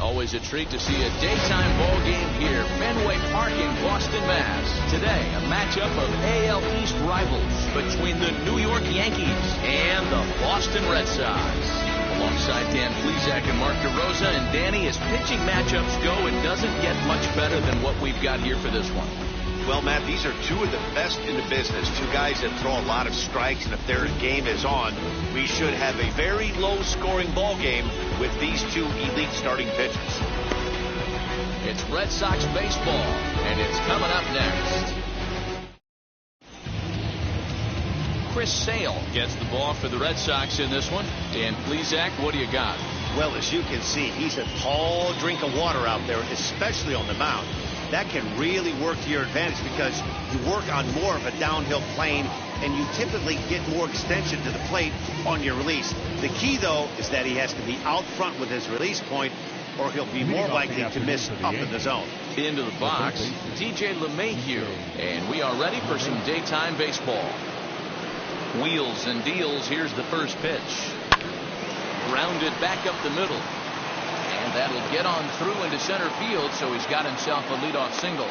Always a treat to see a daytime ball game here. Fenway Park in Boston, Mass. Today, a matchup of AL East rivals between the New York Yankees and the Boston Red Sox. Alongside Dan Plesac and Mark DeRosa, and Danny, as pitching matchups go, it doesn't get much better than what we've got here for this one. Well, Matt, these are two of the best in the business. Two guys that throw a lot of strikes, and if their game is on, we should have a very low-scoring ball game with these two elite starting pitchers. It's Red Sox baseball, and it's coming up next. Chris Sale gets the ball for the Red Sox in this one. Dan Plesac, what do you got? Well, as you can see, he's a tall drink of water out there, especially on the mound. That can really work to your advantage because you work on more of a downhill plane and you typically get more extension to the plate on your release. The key, though, is that he has to be out front with his release point or he'll be more likely to miss up in the zone. Into the box, DJ LeMahieu, and we are ready for some daytime baseball. Wheels and deals. Here's the first pitch. Grounded back up the middle. And that'll get on through into center field, so he's got himself a leadoff single.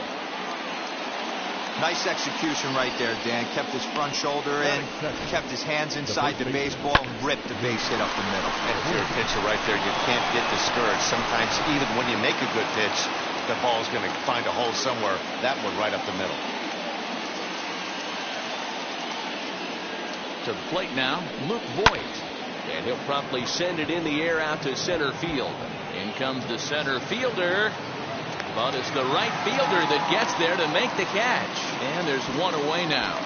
Nice execution right there, Dan. Kept his front shoulder in, kept his hands inside the baseball, and ripped the base hit up the middle. And if you're a pitcher right there, you can't get discouraged. Sometimes, even when you make a good pitch, the ball's going to find a hole somewhere. That one right up the middle. To the plate now, Luke Voigt. And he'll promptly send it in the air out to center field. In comes the center fielder. But it's the right fielder that gets there to make the catch. And there's one away now.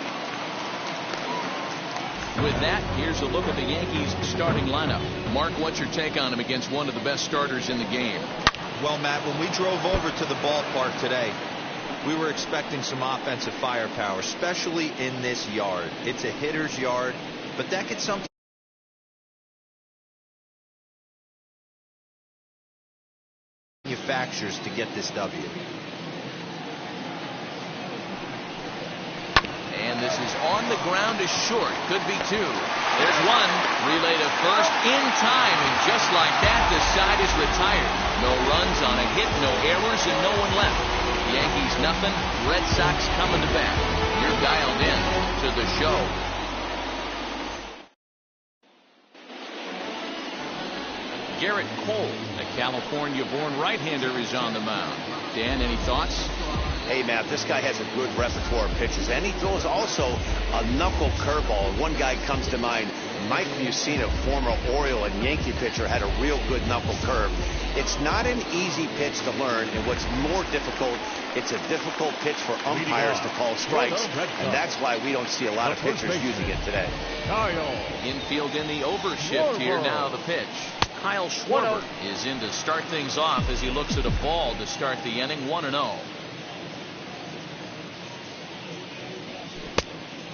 With that, here's a look at the Yankees starting lineup. Mark, what's your take on him against one of the best starters in the game? Well, Matt, when we drove over to the ballpark today, we were expecting some offensive firepower, especially in this yard. It's a hitter's yard, but that could sometimes manufacturers to get this W. And this is on the ground is short. Could be two. There's one. Relay to first in time, and just like that, the side is retired. No runs on a hit, no errors, and no one left. Yankees nothing. Red Sox coming to bat. You're dialed in to the show. Garrett Cole, a California-born right-hander, is on the mound. Dan, any thoughts? Hey, Matt, this guy has a good repertoire of pitches, and he throws also a knuckle curveball. One guy comes to mind, Mike Mussina, former Oriole and Yankee pitcher, had a real good knuckle curve. It's not an easy pitch to learn, and what's more difficult, it's a difficult pitch for umpires to call strikes, and that's why we don't see a lot of pitchers using it today. Infield in the overshift here now, the pitch. Kyle Schwarber is in to start things off as he looks at a ball to start the inning. 1-0.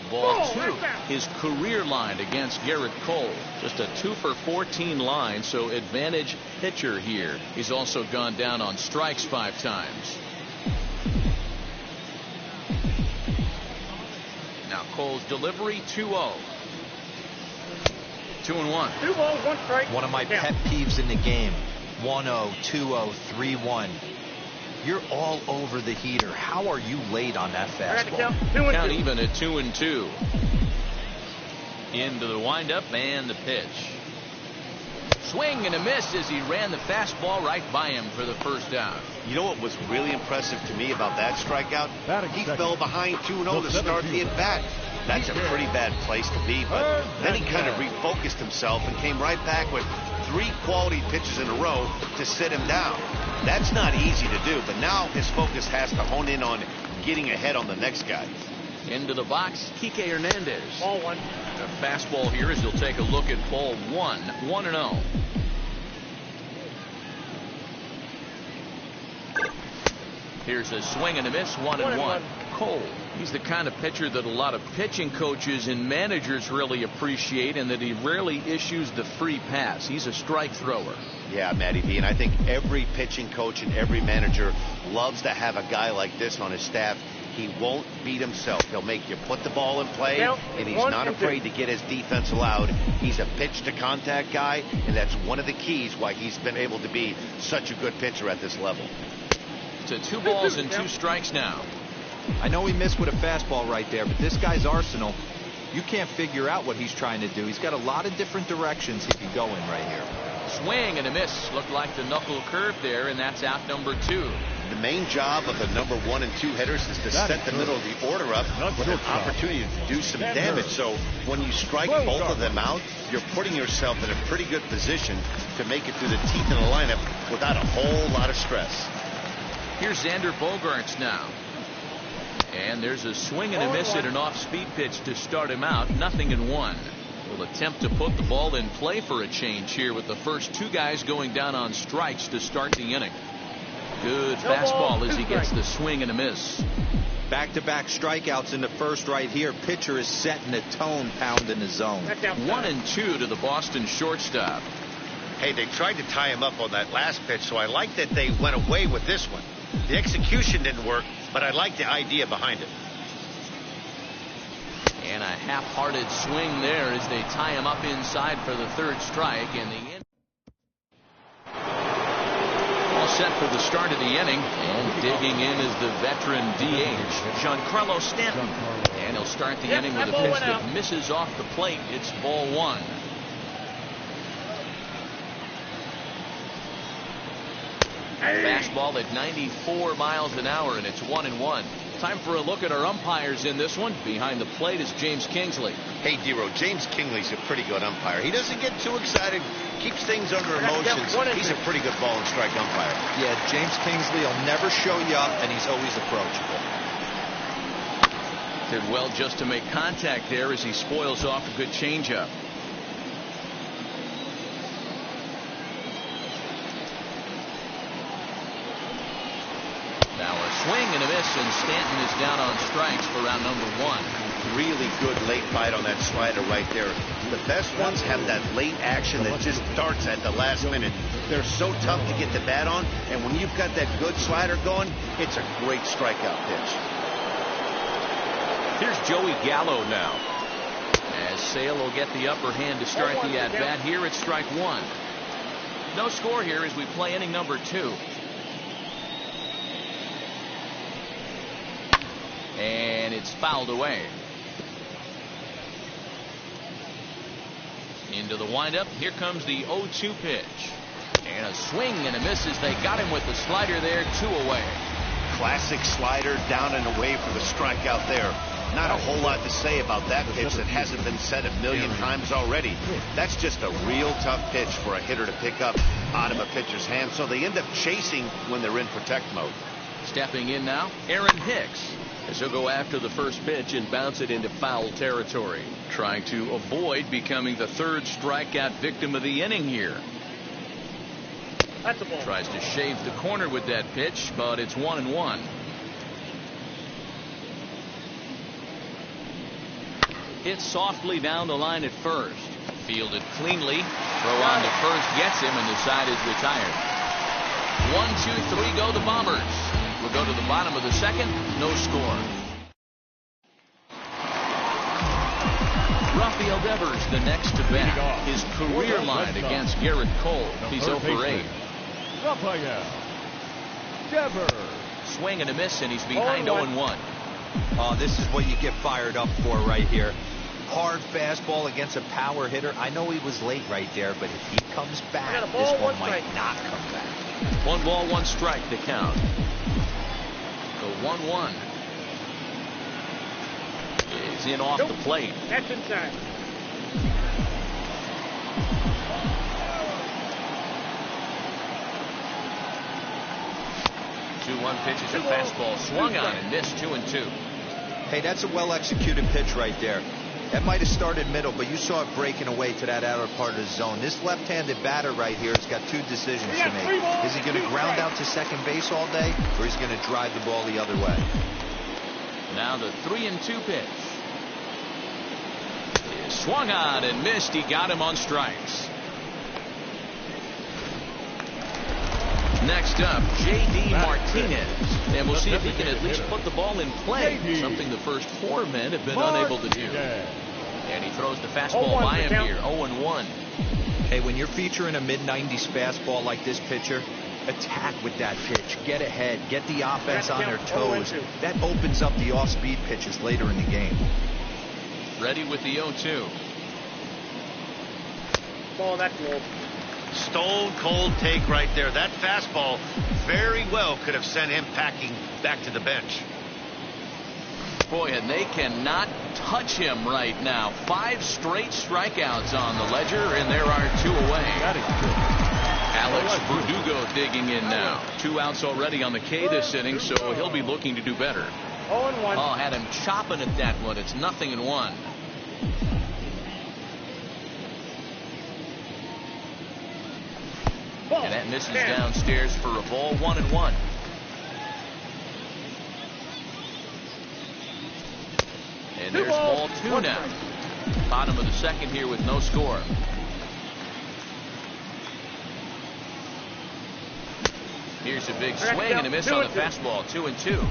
Ball two. His career line against Garrett Cole. Just a 2 for 14 line, so advantage pitcher here. He's also gone down on strikes 5 times. Now Cole's delivery 2-0. 2-1. 2 balls, 1 strike. One of my pet peeves in the game. 1-0, 2-0, 3-1. You're all over the heater. How are you late on that fastball? Count even at 2-2. Into the windup and the pitch. Swing and a miss as he ran the fastball right by him for the first out. You know what was really impressive to me about that strikeout? He fell behind 2-0 to start the at-bat. That's a pretty bad place to be, but then he kind of refocused himself and came right back with 3 quality pitches in a row to sit him down. That's not easy to do, but now his focus has to hone in on getting ahead on the next guy. Into the box, Kike Hernandez. Ball 1. The fastball here as he'll take a look at ball 1. 1-0. Here's a swing and a miss. 1-1. Cole. He's the kind of pitcher that a lot of pitching coaches and managers really appreciate, and that he rarely issues the free pass. He's a strike thrower. Yeah, Matty V, and I think every pitching coach and every manager loves to have a guy like this on his staff. He won't beat himself. He'll make you put the ball in play, and he's not afraid to get his defense allowed. He's a pitch-to-contact guy, and that's one of the keys why he's been able to be such a good pitcher at this level. To 2 balls and 2 strikes now. I know he missed with a fastball right there, but this guy's arsenal, you can't figure out what he's trying to do. He's got a lot of different directions he could go in right here. Swing and a miss. Looked like the knuckle curve there, and that's out number 2. The main job of the number 1 and 2 hitters is to set the middle of the order up with an opportunity to do some damage. So when you strike both of them out, you're putting yourself in a pretty good position to make it through the teeth of the lineup without a whole lot of stress. Here's Xander Bogaerts now. And there's a swing and a miss at an off-speed pitch to start him out. 0-1. Will attempt to put the ball in play for a change here with the first 2 guys going down on strikes to start the inning. Good fastball as he gets the swing and a miss. Back-to-back strikeouts in the first right here. Pitcher is setting the tone, pounding the zone. 1-2 to the Boston shortstop. Hey, they tried to tie him up on that last pitch, so I like that they went away with this one. The execution didn't work, but I like the idea behind it. And a half-hearted swing there as they tie him up inside for the 3rd strike. And the inning all set for the start of the inning. And digging in is the veteran DH, Giancarlo Stanton. And he'll start the inning with a pitch that misses off the plate. It's ball 1. Fastball at 94 miles an hour, and it's 1-1. Time for a look at our umpires in this one. Behind the plate is James Kingsley. Hey, Dero, James Kingsley's a pretty good umpire. He doesn't get too excited, keeps things under emotions. He's a pretty good ball and strike umpire. Yeah, James Kingsley will never show you up, and he's always approachable. Did well just to make contact there as he spoils off a good changeup. Now a swing and a miss, and Stanton is down on strikes for round number 1. Really good late bite on that slider right there. The best ones have that late action that just darts at the last minute. They're so tough to get the bat on, and when you've got that good slider going, it's a great strikeout pitch. Here's Joey Gallo now, as Sale will get the upper hand to start the at-bat here at strike 1. No score here as we play inning number 2. And it's fouled away. Into the windup. Here comes the 0-2 pitch. And a swing and a miss as they got him with the slider there. 2 away. Classic slider down and away for the strikeout there. Not a whole lot to say about that pitch that hasn't been said a million times already. That's just a real tough pitch for a hitter to pick up out of a pitcher's hand. So they end up chasing when they're in protect mode. Stepping in now, Aaron Hicks, as he'll go after the first pitch and bounce it into foul territory, trying to avoid becoming the 3rd strikeout victim of the inning here. That's a ball. Tries to shave the corner with that pitch, but it's 1-1. Hit softly down the line at first. Fielded cleanly. Throw on to first gets him, and the side is retired. 1, 2, 3 go the Bombers. We'll go to the bottom of the 2nd. No score. Rafael Devers the next to bat. His career line against Garrett Cole. He's 0 for 8. Rafael Devers. Swing and a miss, and he's behind 0-1. Oh, this is what you get fired up for right here. Hard fastball against a power hitter. I know he was late right there, but if he comes back, this one might not come back. 1 ball, 1 strike to count. The 1-1 is in off the plate. That's inside. Two-one pitch is a fastball swung on and missed. 2-2. Hey, that's a well-executed pitch right there. That might have started middle, but you saw it breaking away to that outer part of the zone. This left-handed batter right here has got 2 decisions to make. Is he going to ground out to second base all day, or is he going to drive the ball the other way? Now the 3-2 pitch is swung on and missed. He got him on strikes. Next up, J.D. Martinez. And we'll see if he can at least put the ball in play, something the first 4 men have been unable to do. And he throws the fastball by him here, 0-1. Hey, when you're featuring a mid-90s fastball like this pitcher, attack with that pitch. Get ahead. Get the offense on their toes. That opens up the off-speed pitches later in the game. Ready with the 0-2. Ball, that's low. Stone cold take right there. That fastball very well could have sent him packing back to the bench. Boy, and they cannot touch him right now. 5 straight strikeouts on the ledger, and there are 2 away. Alex Verdugo digging in now. 2 outs already on the K this inning, so he'll be looking to do better. 0-1. Oh, had him chopping at that one. It's 0-1. And that misses downstairs for a ball, 1-1. And there's ball 2 now. Bottom of the second here with no score. Here's a big swing and a miss on the fastball, 2-2.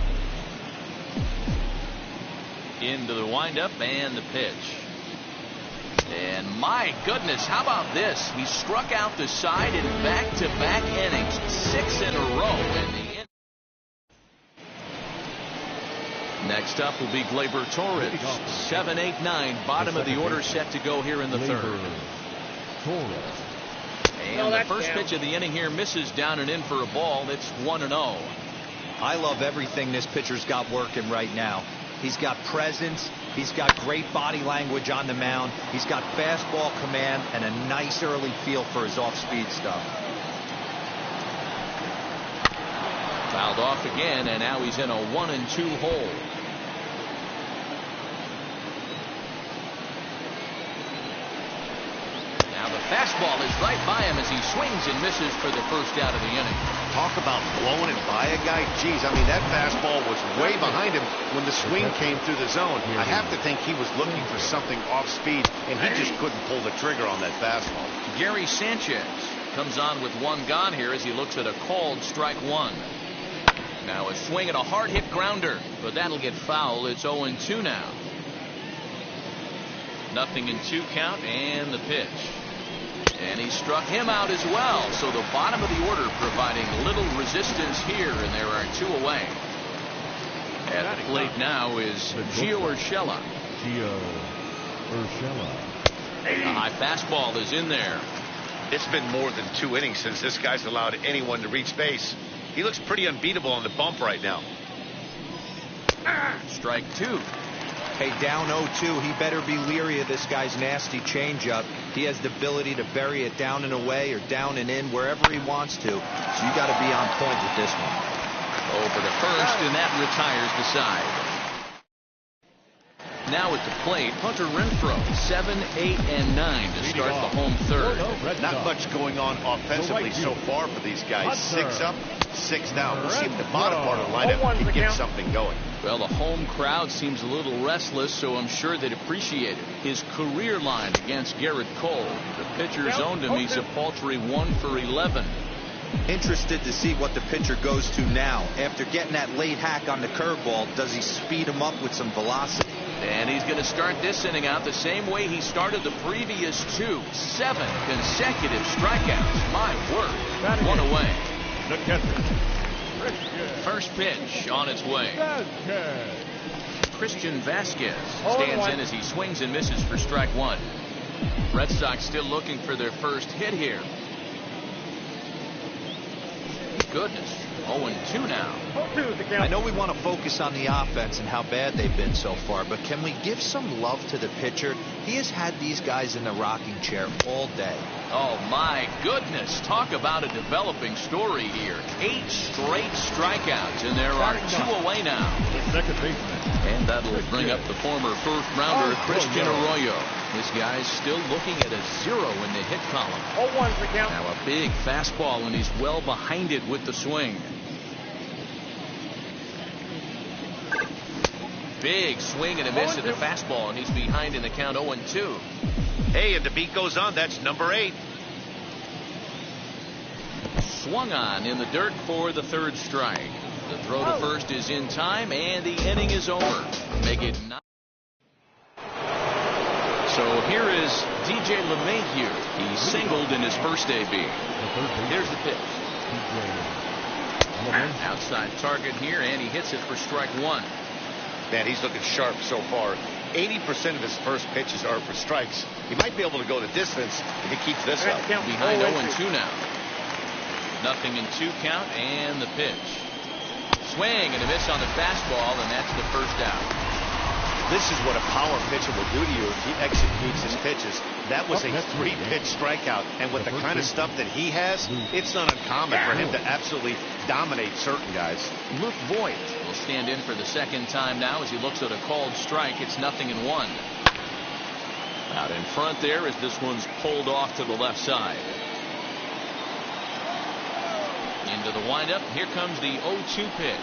Into the windup and the pitch. And my goodness, how about this? He struck out the side in back-to-back innings, 6 in a row. Next up will be Gleyber Torres. 7, 8, 9, bottom of the order set to go here in the third. And the first pitch of the inning here misses down and in for a ball. It's 1-0. I love everything this pitcher's got working right now. He's got presence. He's got great body language on the mound. He's got fastball command and a nice early feel for his off-speed stuff. Fouled off again, and now he's in a 1-2 hole. Now the fastball is right by him as he swings and misses for the first out of the inning. Talk about blowing it by a guy. Geez, I mean, that fastball was way behind him when the swing came through the zone. I have to think he was looking for something off speed, and he just couldn't pull the trigger on that fastball. Gary Sanchez comes on with 1 gone here as he looks at a called strike 1. Now a swing and a hard hit grounder, but that'll get foul. It's 0-2 now. 0-2 count and the pitch. And he struck him out as well. So the bottom of the order providing little resistance here, and there are 2 away. At the plate now is Gio Urshela. A high fastball is in there. It's been more than 2 innings since this guy's allowed anyone to reach base. He looks pretty unbeatable on the bump right now. Strike 2. Hey, down 0-2, he better be leery of this guy's nasty changeup. He has the ability to bury it down and away or down and in wherever he wants to. So you got to be on point with this one. Over to first, and that retires the side. Now at the plate, Hunter Renfroe, 7, 8, and 9 to start the home third. Not much going on offensively so far for these guys. 6 up, 6 down. We'll see if the bottom part of the lineup can get something going. Well, the home crowd seems a little restless, so I'm sure they'd appreciate it. His career line against Garrett Cole. The pitcher's owned him. He's a paltry 1 for 11. Interested to see what the pitcher goes to now. After getting that late hack on the curveball, does he speed him up with some velocity? And he's going to start this inning out the same way he started the previous 2. 7 consecutive strikeouts. My word. 1 away. First pitch on its way. Christian Vasquez stands in as he swings and misses for strike 1. Red Sox still looking for their first hit here. Goodness. 0-2 now. I know we want to focus on the offense and how bad they've been so far, but can we give some love to the pitcher? He has had these guys in the rocking chair all day. Oh, my goodness. Talk about a developing story here. 8 straight strikeouts, and there are 2 away now. And that'll bring up the former first-rounder Christian Arroyo. This guy's still looking at a 0 in the hit column. Now a big fastball, and he's well behind it with the swing. Big swing and a miss at the fastball, and he's behind in the count 0-2. Hey, and the beat goes on. That's number 8. Swung on in the dirt for the third strike. The throw to first is in time, and the inning is over. Make it 9. So here is DJ LeMahieu. He singled in his first AB. Here's the pitch. Outside target here, and he hits it for strike one. Man, he's looking sharp so far. 80% of his first pitches are for strikes. He might be able to go the distance if he keeps this up. Behind 0-2 now. 0-2 count, and the pitch. Swing and a miss on the fastball, and that's the first out. This is what a power pitcher will do to you if he executes his pitches. That was a 3-pitch strikeout, and with the kind of stuff that he has, it's not uncommon for him to absolutely dominate certain guys. Luke Voigt will stand in for the second time now as he looks at a called strike. It's 0-1. Out in front there as this one's pulled off to the left side. Into the windup. Here comes the 0-2 pitch.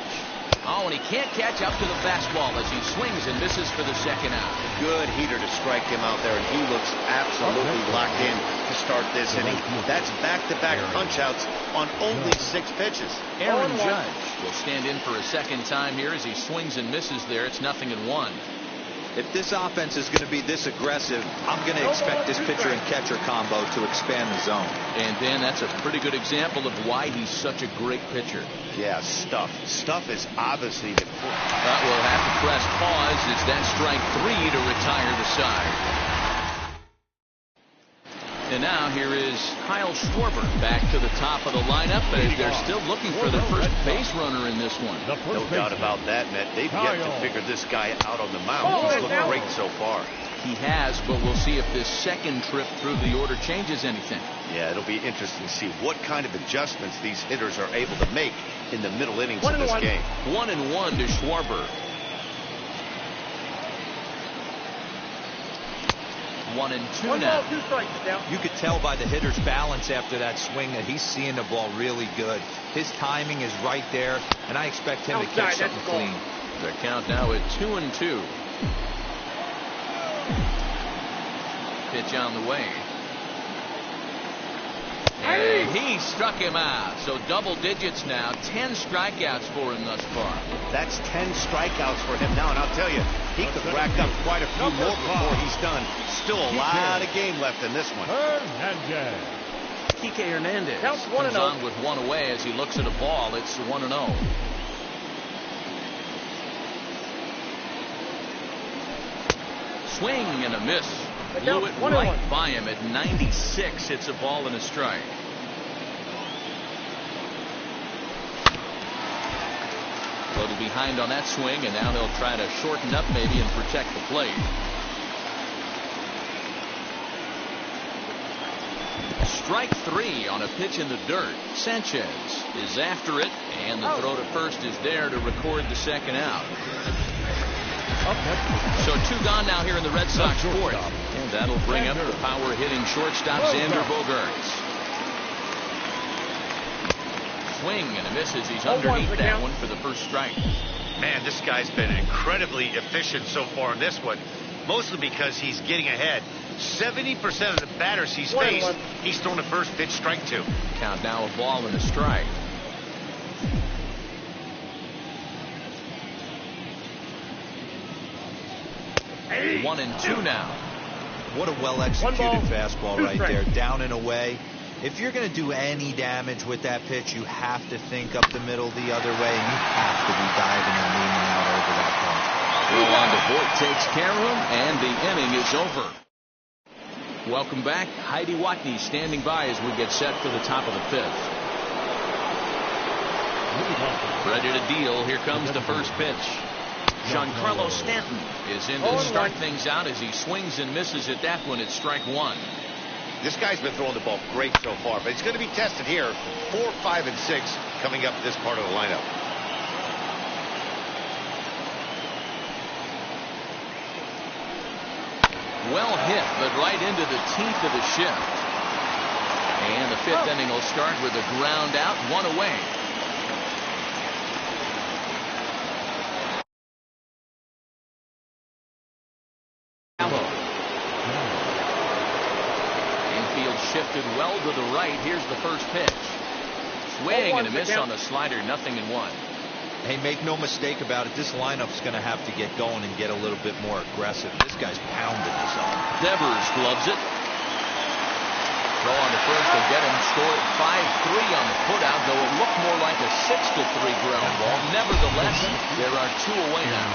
Oh, and he can't catch up to the fastball as he swings and misses for the second out. Good heater to strike him out there, and he looks absolutely locked in to start this inning. That's back-to-back punch-outs on only 6 pitches. Aaron Judge will stand in for a second time here as he swings and misses there. It's 0-1. If this offense is going to be this aggressive, I'm going to expect this pitcher and catcher combo to expand the zone. And Dan, that's a pretty good example of why he's such a great pitcher. Yeah, stuff is obviously the. We'll have to press pause as that strike 3 to retire the side. And now here is Kyle Schwarber back to the top of the lineup as they're still looking for their first base runner in this one. No doubt about that, Matt. They've yet to figure this guy out on the mound. He's looked great so far. He has, but we'll see if this second trip through the order changes anything. Yeah, it'll be interesting to see what kind of adjustments these hitters are able to make in the middle innings of this game. 1-1 to Schwarber. 1-2 now. You could tell by the hitter's balance after that swing that he's seeing the ball really good. His timing is right there, and I expect him to catch something clean. The count now at 2-2. Pitch on the way. And he struck him out. So double digits now. 10 strikeouts for him thus far. That's 10 strikeouts for him now. And I'll tell you, he could rack up quite a few more before he's done. Still a lot of game left in this one. Kike Hernandez comes on with one away as he looks at a ball. It's 1-0. Swing and a miss. Blew it right by him at 96. It's a ball and a strike. A little behind on that swing, and now they'll try to shorten up maybe and protect the plate. Strike 3 on a pitch in the dirt. Sanchez is after it, and the throw to first is there to record the second out. So 2 gone now here in the Red Sox fourth. And that'll bring up the power hitting shortstop Xander Bogaerts. Swing and a miss as he's underneath that one for the first strike. Man, this guy's been incredibly efficient so far in this one. Mostly because he's getting ahead. 70% of the batters he's faced, he's thrown the first pitch, strike 2. Count now a ball and a strike. Hey. 1-2 now. What a well-executed fastball right there. Down and away. If you're going to do any damage with that pitch, you have to think up the middle the other way, and you have to be diving and leaning out over that point. Throw on to Voigt takes care of him, and the inning is over. Welcome back. Heidi Watney standing by as we get set for the top of the 5th. Ready to deal. Here comes the first pitch. Giancarlo Stanton is in to start things out as he swings and misses at that one. It's strike 1. This guy's been throwing the ball great so far, but he's going to be tested here. 4, 5, and 6 coming up this part of the lineup. Well hit, but right into the teeth of the shift. And the 5th inning will start with a ground out, 1 away. Infield shifted well to the right. Here's the first pitch. Swing and a miss on the slider, 0-1. Hey, make no mistake about it. This lineup's going to have to get going and get a little bit more aggressive. This guy's pounding his own. Devers gloves it. Throw on the first to get him. Score 5-3 on the putout, though it looked more like a 6-3 ground ball. Nevertheless, there are 2 away now.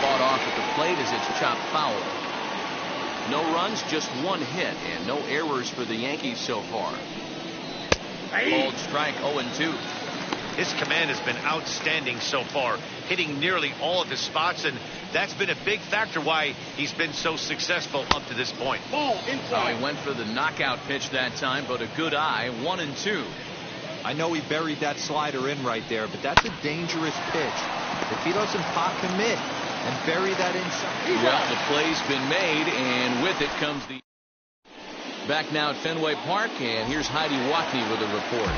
Fought off at the plate as it's chopped foul. No runs, just 1 hit, and no errors for the Yankees so far. Called strike, 0-2. His command has been outstanding so far, hitting nearly all of his spots, and that's been a big factor why he's been so successful up to this point. Ball inside. He went for the knockout pitch that time, but a good eye, 1-2. I know he buried that slider in right there, but that's a dangerous pitch. If he doesn't pop commit and bury that inside. Well, the play's been made, and with it comes the... Back now at Fenway Park, and here's Heidi Watney with a report.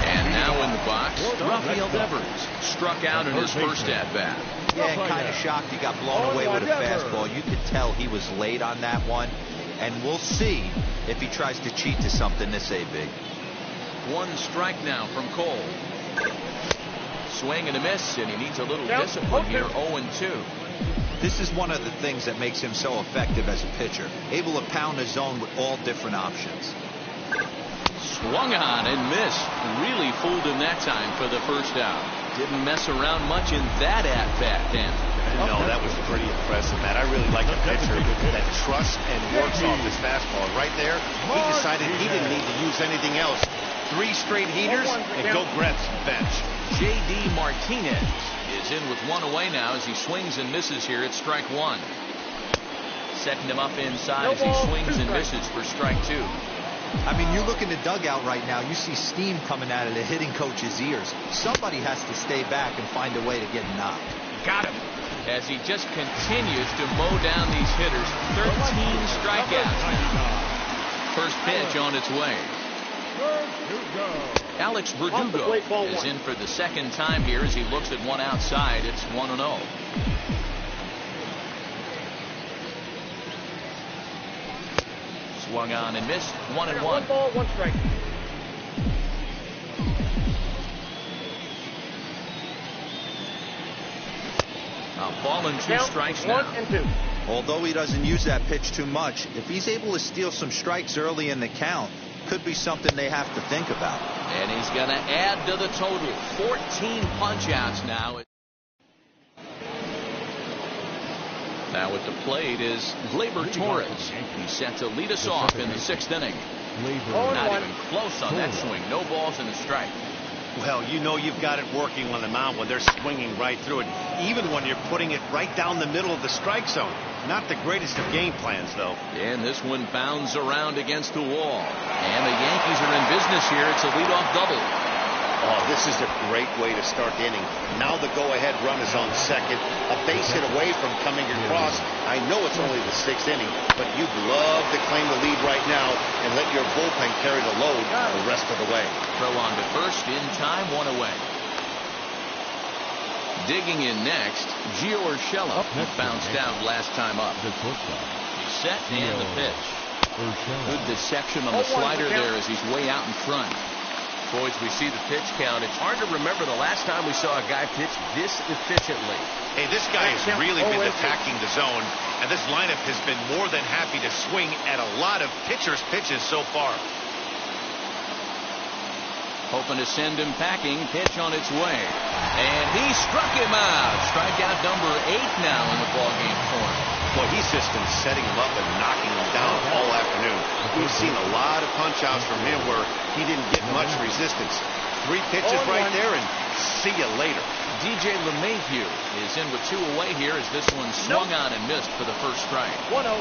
And now in the box, Rafael Devers struck out in his first at-bat. Yeah, kind of shocked he got blown away with a fastball. You could tell he was late on that one, and we'll see if he tries to cheat to something this big. 1 strike now from Cole. Swing and a miss, and he needs a little discipline here, 0-2. This is one of the things that makes him so effective as a pitcher, able to pound the zone with all different options. Swung on and missed. Really fooled him that time for the first out. Didn't mess around much in that at-bat then. No, that was pretty impressive, Matt. I really like a pitcher that trusts and works off his fastball. Right there, he decided he didn't need to use anything else. 3 straight heaters and go grab some bench. J.D. Martinez is in with 1 away now as he swings and misses here at strike 1. Setting him up inside as he swings and misses for strike 2. I mean, you look in the dugout right now, you see steam coming out of the hitting coach's ears. Somebody has to stay back and find a way to get knocked. Got him. As he just continues to mow down these hitters. 13 strikeouts now. First pitch on its way. Alex Verdugo is in for the second time here as he looks at one outside. It's 1-0. Swung on and missed. 1-1. 1 ball, 1 strike. A ball and 2 strikes now. 1-2. Although he doesn't use that pitch too much, if he's able to steal some strikes early in the count, could be something they have to think about. And he's going to add to the total. 14 punch-outs now. Now at the plate is Gleyber Torres. He's set to lead us off in the 6th inning. Not even close on that swing. No balls and a strike. Well, you know you've got it working on the mound when they're swinging right through it, even when you're putting it right down the middle of the strike zone. Not the greatest of game plans, though. And this one bounds around against the wall. And the Yankees are in business here. It's a leadoff double. Oh, this is a great way to start the inning. Now the go-ahead run is on second. A base hit away from coming across. I know it's only the 6th inning, but you'd love to claim the lead right now and let your bullpen carry the load the rest of the way. Throw on to first in time, 1 away. Digging in next, Gio Urshela, who bounced out last time up. He's set and the pitch. Good deception on the slider there as he's way out in front. Boys, we see the pitch count. It's hard to remember the last time we saw a guy pitch this efficiently. Hey, this guy has really been attacking the zone, and this lineup has been more than happy to swing at a lot of pitchers' pitches so far. Hoping to send him packing. Pitch on its way. And he struck him out. Strikeout number 8 now in the ballgame for him. Boy, he's just been setting him up and knocking him down all afternoon. We've seen a lot of punch-outs from him where he didn't get much resistance. 3 pitches right there, and see you later. DJ LeMahieu is in with 2 away here as this one swung on and missed for the first strike. 1-0.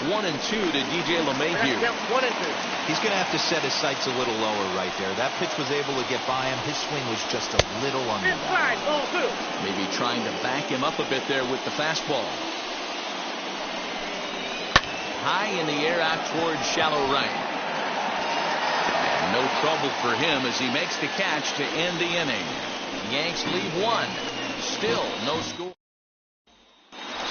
1-2 to DJ LeMahieu. 1-2. He's going to have to set his sights a little lower right there. That pitch was able to get by him. His swing was just a little under that. Inside, ball 2. Maybe trying to back him up a bit there with the fastball. High in the air out towards shallow right. And no trouble for him as he makes the catch to end the inning. Yanks lead 1. Still no score.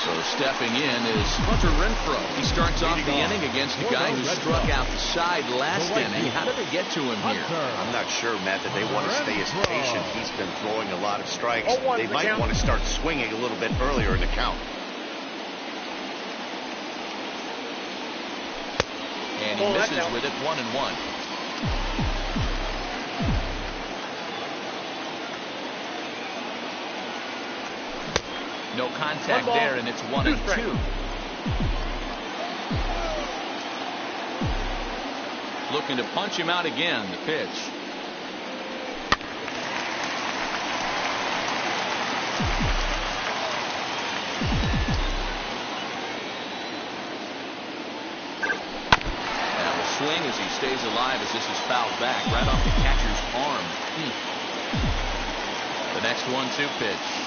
So stepping in is Hunter Renfroe. He starts off the inning against a guy who struck out the side last inning. How did they get to him here? I'm not sure, Matt, that they want to stay as patient. He's been throwing a lot of strikes. They might want to start swinging a little bit earlier in the count. And he misses with it, 1-1. No contact there, and it's 1-2. Looking to punch him out again, the pitch. Now a swing as he stays alive as this is fouled back right off the catcher's arm. The next 1-2 pitch.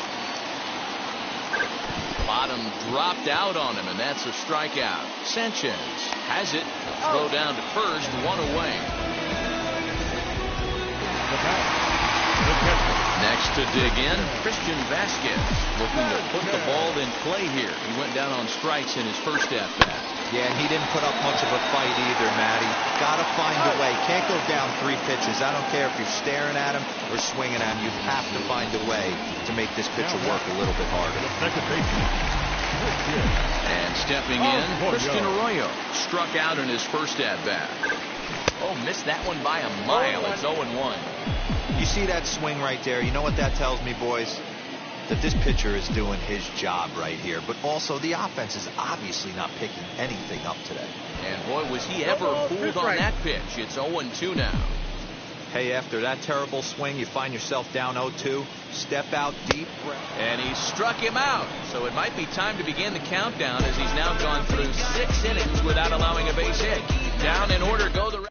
Bottom dropped out on him, and that's a strikeout. Sanchez has it. Throw down to first, 1 away. Next to dig in, Christian Vasquez, looking to put the ball in play here. He went down on strikes in his first at-bat. Yeah, he didn't put up much of a fight either, Matty. Got to find a way. Can't go down 3 pitches. I don't care if you're staring at him or swinging at him. You have to find a way to make this pitcher work a little bit harder. And stepping in, Christian Arroyo struck out in his first at-bat. Oh, missed that one by a mile. It's 0-1. You see that swing right there? You know what that tells me, boys? That this pitcher is doing his job right here. But also the offense is obviously not picking anything up today. And boy, was he ever fooled on that pitch. It's 0-2 now. Hey, after that terrible swing, you find yourself down 0-2. Step out deep. And he struck him out. So it might be time to begin the countdown as he's now gone through 6 innings without allowing a base hit. Down in order go the...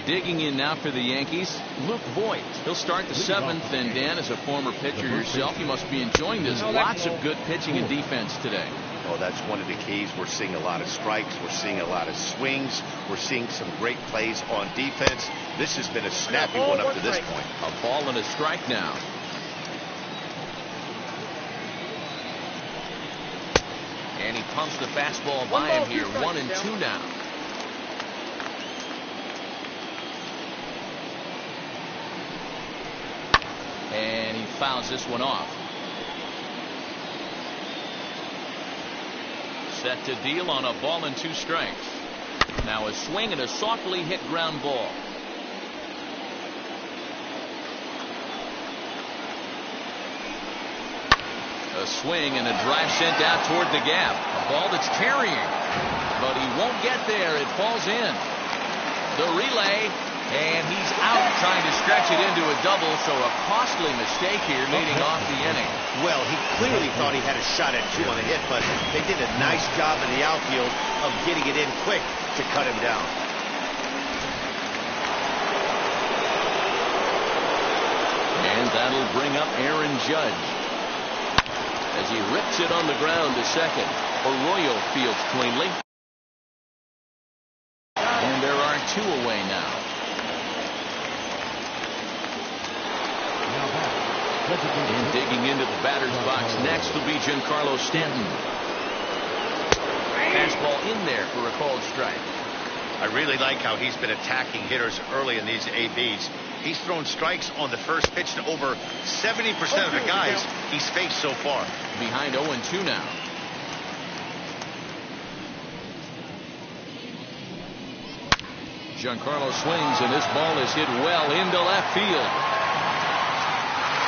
Digging in now for the Yankees, Luke Voigt. He'll start the 7th, and Dan, as a former pitcher yourself, you must be enjoying this. Lots of good pitching and defense today. Oh, that's one of the keys. We're seeing a lot of strikes. We're seeing a lot of swings. We're seeing some great plays on defense. This has been a snappy one up to this point. A ball and a strike now. And he pumps the fastball by him here. 1-2 now. And he fouls this one off. Set to deal on a ball and 2 strikes. Now a swing and a softly hit ground ball. A swing and a drive sent out toward the gap. A ball that's carrying. But he won't get there. It falls in. The relay. And he's out trying to stretch it into a double, so a costly mistake here leading off the inning. Well, he clearly thought he had a shot at 2 on the hit, but they did a nice job in the outfield of getting it in quick to cut him down. And that'll bring up Aaron Judge. As he rips it on the ground to second, Arroyo fields cleanly. And there are 2 away now. And digging into the batter's box next will be Giancarlo Stanton. Fastball in there for a called strike. I really like how he's been attacking hitters early in these ABs. He's thrown strikes on the first pitch to over 70% of the guys he's faced so far. Behind 0-2 now. Giancarlo swings, and this ball is hit well into left field.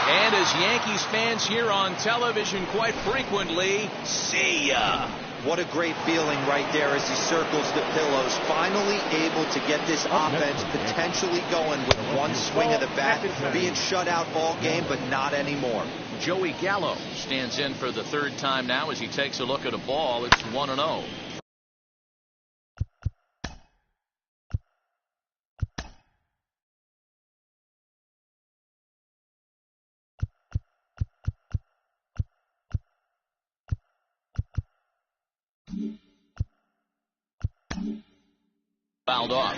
And as Yankees fans hear on television quite frequently, see ya. What a great feeling right there as he circles the pillows. Finally able to get this offense potentially going with 1 swing of the bat. Being shut out all game, but not anymore. Joey Gallo stands in for the 3rd time now as he takes a look at a ball. It's 1-0. Fouled off.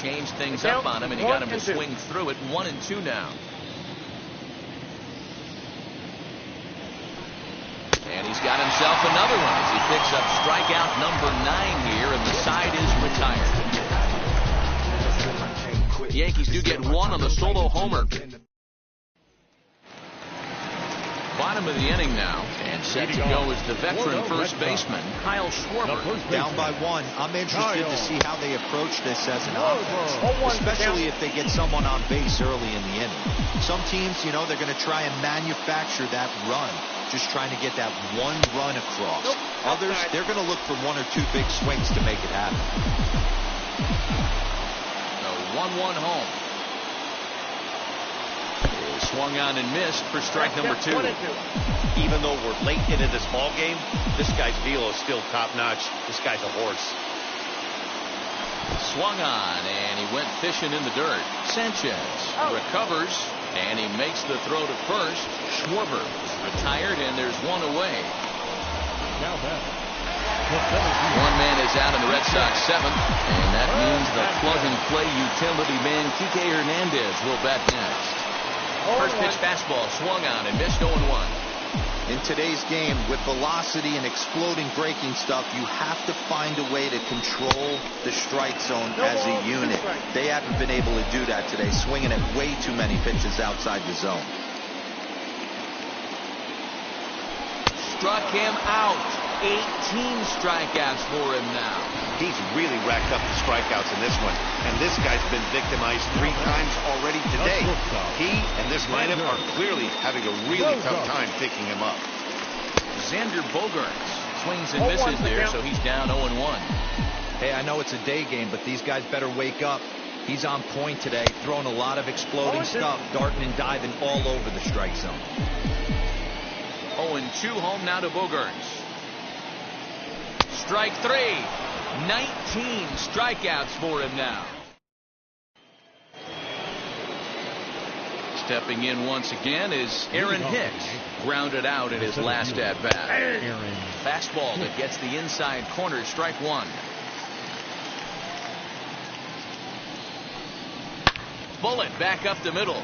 Changed things up on him, and he got him to swing through it. 1-2 now. And he's got himself another one as he picks up strikeout number 9 here, and the side is retired. The Yankees do get one on the solo homer. Bottom of the inning now, and set to go is the veteran first baseman, Kyle Schwarber. Down by 1. I'm interested to see how they approach this as an offense, especially if they get someone on base early in the inning. Some teams, they're going to try and manufacture that run, just trying to get that one run across. Others, they're going to look for 1 or 2 big swings to make it happen. The 1-1 home. Swung on and missed for strike number 2. Even though we're late into this ball game, this guy's velo is still top notch. This guy's a horse. Swung on, and he went fishing in the dirt. Sanchez recovers, and he makes the throw to first. Schwarber is retired, and there's one away. One man is out in the Red Sox 7th, and that means the plug-and-play utility man Kike Hernandez will bat next. First pitch fastball swung on and missed. 0-1. In today's game, with velocity and exploding breaking stuff, you have to find a way to control the strike zone as a unit. They haven't been able to do that today, swinging at way too many pitches outside the zone. Struck him out. 18 strikeouts for him now. He's really racked up the strikeouts in this one, and this guy's been victimized 3 times already today. He and this lineup are clearly having a really tough time picking him up. Xander Bogaerts swings and misses there, so he's down 0-1. Hey, I know it's a day game, but these guys better wake up. He's on point today, throwing a lot of exploding stuff, darting and diving all over the strike zone. 0-2 home now to Bogaerts. Strike 3. 19 strikeouts for him now. Stepping in once again is Aaron Hicks. Grounded out in his last at-bat. Fastball that gets the inside corner. Strike 1. Bullet back up the middle.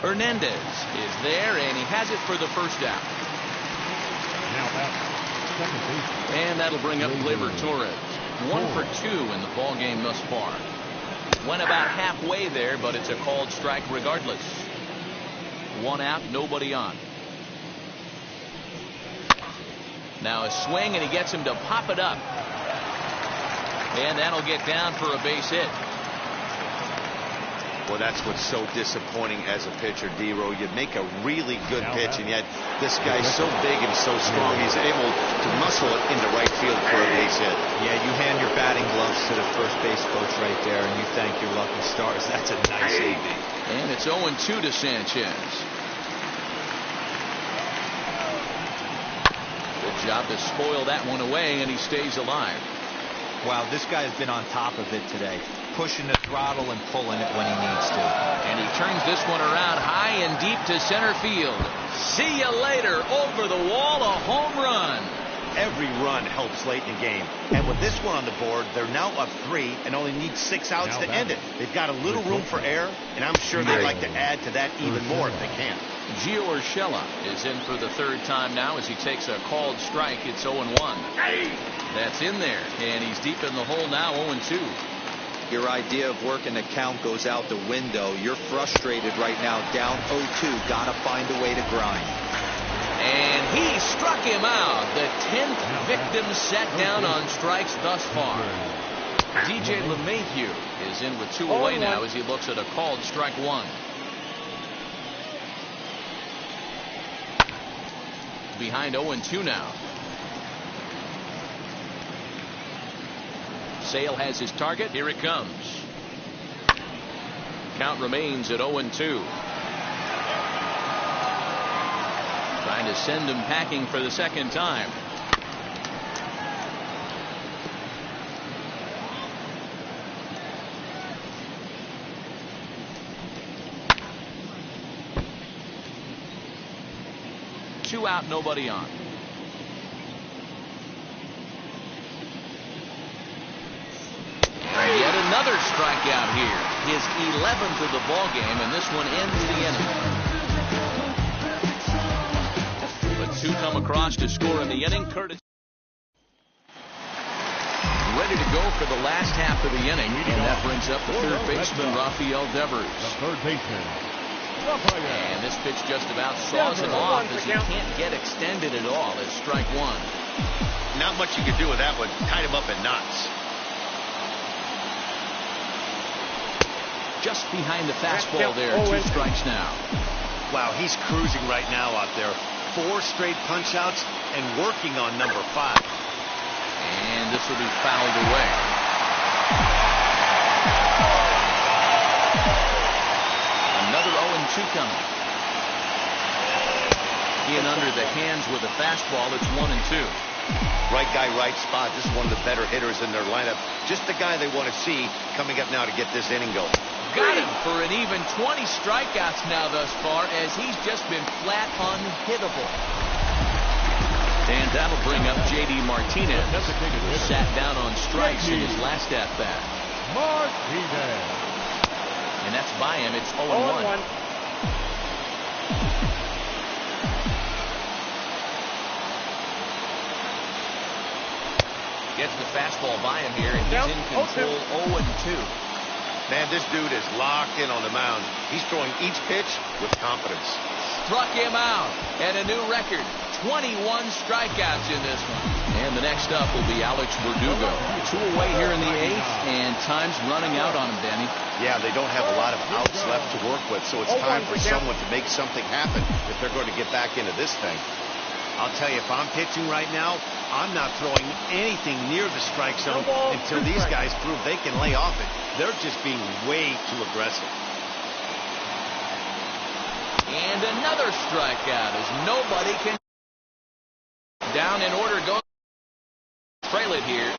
Hernandez is there, and he has it for the first out. And that'll bring up Gleyber Torres. 1 for 2 in the ball game thus far. Went about halfway there, but it's a called strike regardless. 1 out, nobody on. Now a swing, and he gets him to pop it up. And that'll get down for a base hit. Well, that's what's so disappointing as a pitcher, D-Row. You make a really good pitch, and yet this guy's so big and so strong, he's able to muscle it into right field for a base hit. Yeah, you hand your batting gloves to the first base coach right there, and you thank your lucky stars. That's a nice AB. And it's 0-2 to Sanchez. Good job to spoil that one away, and he stays alive. Wow, this guy has been on top of it today, pushing the throttle and pulling it when he needs to. And he turns this one around high and deep to center field. See you later. Over the wall, a home run. Every run helps late in the game. And with this one on the board, they're now up 3 and only need 6 outs to end it. They've got a little room for error, and I'm sure they'd like to add to that even more if they can. Gio Urshela is in for the 3rd time now as he takes a called strike. It's 0-1. That's in there, and he's deep in the hole now, 0-2. Your idea of working the count goes out the window. You're frustrated right now, down 0-2. Got to find a way to grind. And he struck him out. The 10th victim set down on strikes thus far. DJ LeMahieu is in with 2 away now as he looks at a called strike 1. Behind 0-2 now. Sale has his target. Here it comes. Count remains at 0-2. Trying to send him packing for the 2nd time. Two out, nobody on. Yet another strike. strikeout here. His 11th of the ball game, and this one ends the inning. But two come across to score in the inning. Curtis ready to go for the last half of the inning, and that brings up the third baseman, Rafael Devers. And this pitch just about saws him off as he can't get extended at all. It's strike one. Not much you can do with that one. Tied him up in knots. Just behind the fastball there. 2 strikes now. Wow, he's cruising right now out there. 4 straight punch outs and working on number 5. And this will be fouled away. Another 0-2 coming. In under the hands with a fastball. It's 1-2. Right guy, right spot. This is one of the better hitters in their lineup. Just the guy they want to see coming up now to get this inning going. Got him for an even 20 strikeouts now thus far, as he's just been flat unhittable. And that'll bring up J.D. Martinez, who sat down on strikes in his last at-bat. And that's by him. It's 0-1. Gets the fastball by him here, and he's in control. 0-2. Man, this dude is locked in on the mound. He's throwing each pitch with confidence. Struck him out, and a new record. 21 strikeouts in this one. And the next up will be Alex Verdugo. 2 away here in the 8th, and time's running out on him, Danny. Yeah, they don't have a lot of outs left to work with, so it's time for someone to make something happen if they're going to get back into this thing. I'll tell you, if I'm pitching right now, I'm not throwing anything near the strike zone until these guys prove they can lay off it. They're just being way too aggressive. And another strikeout as nobody can down in order. Go trail it here.